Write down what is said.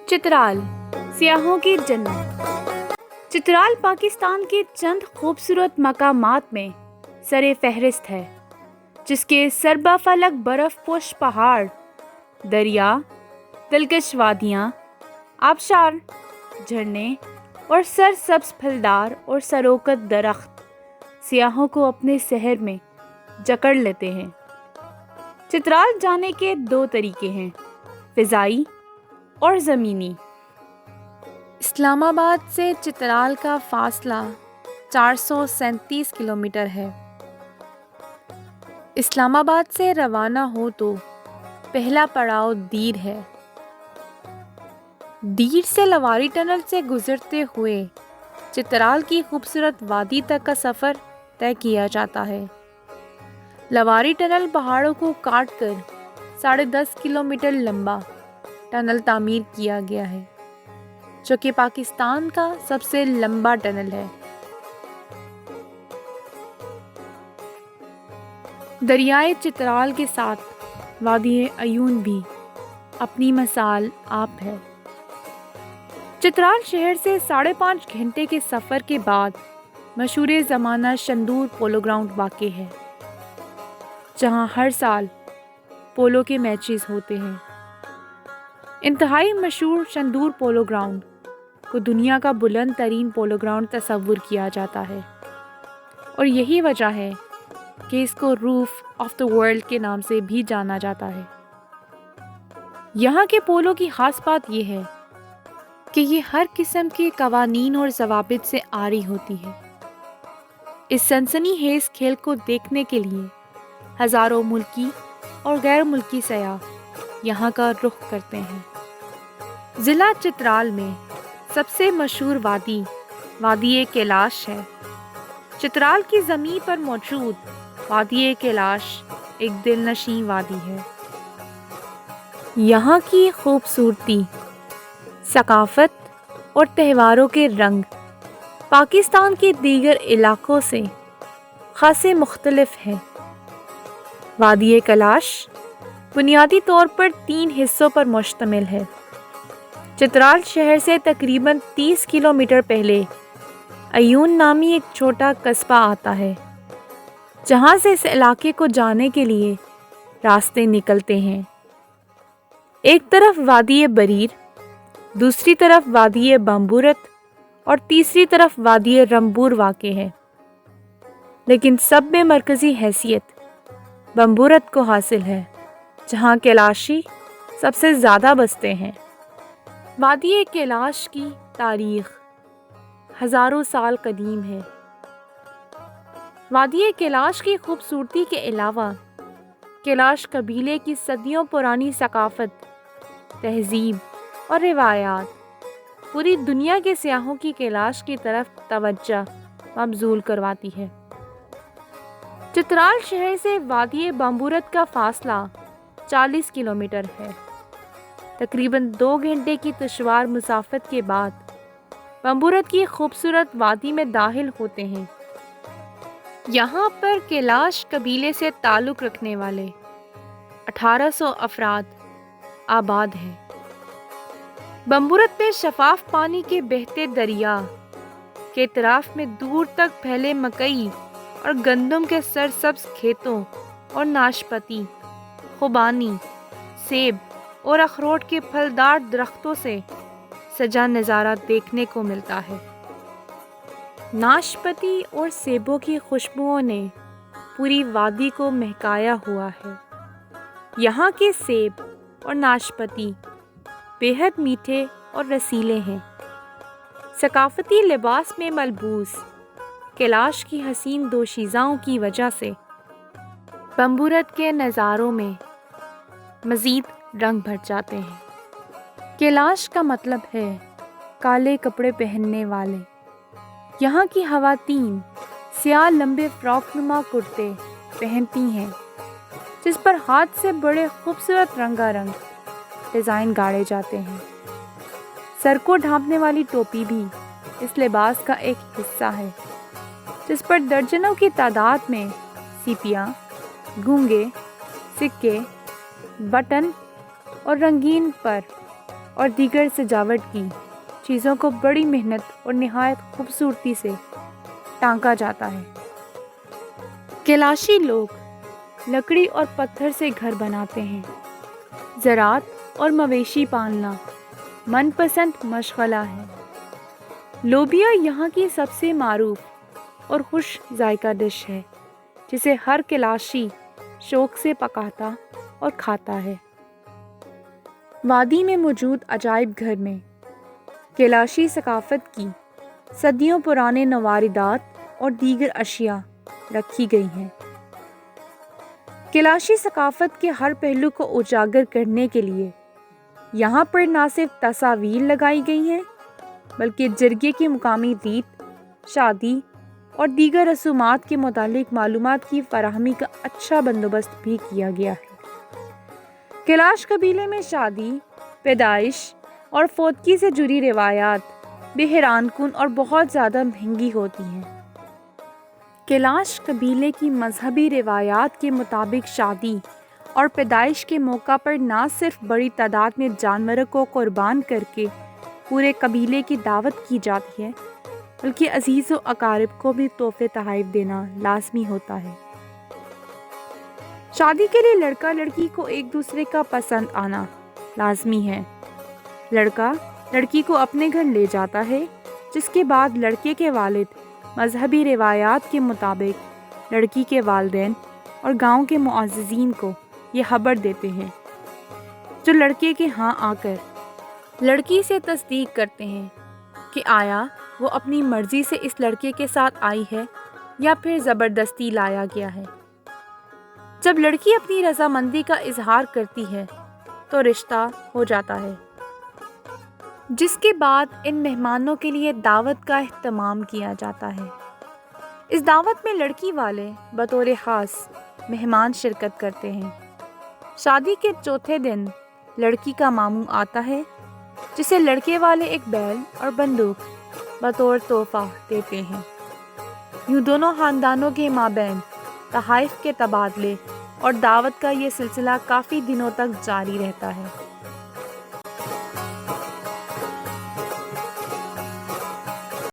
چترال سیاحوں کی جنت۔ چترال پاکستان کے چند خوبصورت مقامات میں سر فہرست ہے، جس کے سربا فلک برف پوش پہاڑ، دریا، دلکش وادیاں، آبشار، جھرنے اور سرسبز پھلدار اور سروکت درخت سیاحوں کو اپنے سحر میں جکڑ لیتے ہیں۔ چترال جانے کے دو طریقے ہیں، فضائی اور زمینی۔ اسلام آباد سے چترال کا فاصلہ 437 کلومیٹر ہے۔ اسلام آباد سے روانہ ہو تو پہلا پڑاؤ دیر ہے۔ دیر سے لواری ٹنل سے گزرتے ہوئے چترال کی خوبصورت وادی تک کا سفر طے کیا جاتا ہے۔ لواری ٹنل پہاڑوں کو کاٹ کر 10.5 کلومیٹر لمبا ٹنل تعمیر کیا گیا ہے، جو کہ پاکستان کا سب سے لمبا ٹنل ہے۔ دریائے چترال کے ساتھ وادی عیون بھی اپنی مثال آپ ہے۔ چترال شہر سے 5.5 گھنٹے کے سفر کے بعد مشہور زمانہ شندور پولو گراؤنڈ واقع ہے، جہاں ہر سال پولو کے میچز ہوتے ہیں۔ انتہائی مشہور شندور پولو گراؤنڈ کو دنیا کا بلند ترین پولو گراؤنڈ تصور کیا جاتا ہے، اور یہی وجہ ہے کہ اس کو روف آف دا ورلڈ کے نام سے بھی جانا جاتا ہے۔ یہاں کے پولو کی خاص بات یہ ہے کہ یہ ہر قسم کے قوانین اور ضوابط سے عاری ہوتی ہے۔ اس سنسنی خیز کھیل کو دیکھنے کے لیے ہزاروں ملکی اور غیر ملکی سیاح یہاں کا رخ کرتے ہیں۔ ضلع چترال میں سب سے مشہور وادی کیلاش ہے۔ چترال کی زمین پر موجود وادی کیلاش ایک دلنشین وادی ہے۔ یہاں کی خوبصورتی، ثقافت اور تہواروں کے رنگ پاکستان کے دیگر علاقوں سے خاصے مختلف ہیں۔ وادی کیلاش بنیادی طور پر 3 حصوں پر مشتمل ہے۔ چترال شہر سے تقریباً 30 کلومیٹر پہلے عیون نامی ایک چھوٹا قصبہ آتا ہے، جہاں سے اس علاقے کو جانے کے لیے راستے نکلتے ہیں۔ ایک طرف وادی بریر، دوسری طرف وادی بامبورت اور تیسری طرف وادی رمبور واقع ہے، لیکن سب میں مرکزی حیثیت بامبورت کو حاصل ہے، جہاں کیلاشی سب سے زیادہ بستے ہیں۔ وادی کیلاش کی تاریخ ہزاروں سال قدیم ہے۔ وادی کیلاش کی خوبصورتی کے علاوہ کیلاش قبیلے کی صدیوں پرانی ثقافت، تہذیب اور روایات پوری دنیا کے سیاحوں کی کیلاش کی طرف توجہ مبذول کرواتی ہے۔ چترال شہر سے وادی بامبورت کا فاصلہ 40 کلومیٹر ہے۔ تقریباً 2 گھنٹے کی دشوار مسافت کے بعد بامبورت کی خوبصورت وادی میں داخل ہوتے ہیں۔ یہاں پر کیلاش قبیلے سے تعلق رکھنے والے 1800 افراد آباد ہیں۔ بامبورت میں شفاف پانی کے بہتے دریا کے اطراف میں دور تک پھیلے مکئی اور گندم کے سرسبز کھیتوں اور ناشپاتی، خوبانی، سیب اور اخروٹ کے پھلدار درختوں سے سجا نظارہ دیکھنے کو ملتا ہے۔ ناشپاتی اور سیبوں کی خوشبوؤں نے پوری وادی کو مہکایا ہوا ہے۔ یہاں کے سیب اور ناشپاتی بے حد میٹھے اور رسیلے ہیں۔ ثقافتی لباس میں ملبوس کیلاش کی حسین دوشیزاؤں کی وجہ سے بامبورت کے نظاروں میں مزید رنگ بھر جاتے ہیں۔ کیلاش کا مطلب ہے کالے کپڑے پہننے والے۔ یہاں کی خواتین سیاہ لمبے فراک نما کرتے پہنتی ہیں، جس پر ہاتھ سے بڑے خوبصورت رنگا رنگ ڈیزائن گاڑے جاتے ہیں۔ سر کو ڈھانپنے والی ٹوپی بھی اس لباس کا ایک حصہ ہے، جس پر درجنوں کی تعداد میں سیپیاں، گونگے، سکے، بٹن اور رنگین پر اور دیگر سجاوٹ کی چیزوں کو بڑی محنت اور نہایت خوبصورتی سے ٹانکا جاتا ہے۔ کیلاشی لوگ لکڑی اور پتھر سے گھر بناتے ہیں۔ زراعت اور مویشی پالنا من پسند مشغلہ ہے۔ لوبیا یہاں کی سب سے معروف اور خوش ذائقہ ڈش ہے جسے ہر کیلاشی شوق سے پکاتا اور کھاتا ہے۔ وادی میں موجود عجائب گھر میں کیلاشی ثقافت کی صدیوں پرانے نواردات اور دیگر اشیاء رکھی گئی ہیں۔ کیلاشی ثقافت کے ہر پہلو کو اجاگر کرنے کے لیے یہاں پر نہ صرف تصاویر لگائی گئی ہیں بلکہ جرگے کی مقامی ریت، شادی اور دیگر رسومات کے متعلق معلومات کی فراہمی کا اچھا بندوبست بھی کیا گیا ہے۔ کیلاش قبیلے میں شادی، پیدائش اور فوتگی سے جڑی روایات بے حیران کن اور بہت زیادہ مہنگی ہوتی ہیں۔ کیلاش قبیلے کی مذہبی روایات کے مطابق شادی اور پیدائش کے موقع پر نہ صرف بڑی تعداد میں جانوروں کو قربان کر کے پورے قبیلے کی دعوت کی جاتی ہے بلکہ عزیز و اقارب کو بھی تحفے تحائف دینا لازمی ہوتا ہے۔ شادی کے لیے لڑکا لڑکی کو ایک دوسرے کا پسند آنا لازمی ہے۔ لڑکا لڑکی کو اپنے گھر لے جاتا ہے جس کے بعد لڑکے کے والد مذہبی روایات کے مطابق لڑکی کے والدین اور گاؤں کے معززین کو یہ خبر دیتے ہیں جو لڑکے کے ہاں آ کر لڑکی سے تصدیق کرتے ہیں کہ آیا وہ اپنی مرضی سے اس لڑکے کے ساتھ آئی ہے یا پھر زبردستی لایا گیا ہے۔ جب لڑکی اپنی رضامندی کا اظہار کرتی ہے تو رشتہ ہو جاتا ہے، جس کے بعد ان مہمانوں کے لیے دعوت کا اہتمام کیا جاتا ہے۔ اس دعوت میں لڑکی والے بطور خاص مہمان شرکت کرتے ہیں۔ شادی کے چوتھے دن لڑکی کا ماموں آتا ہے جسے لڑکے والے ایک بیل اور بندوق بطور تحفہ دیتے ہیں۔ یوں دونوں خاندانوں کے مابین تحائف کے تبادلے اور دعوت کا یہ سلسلہ کافی دنوں تک جاری رہتا ہے۔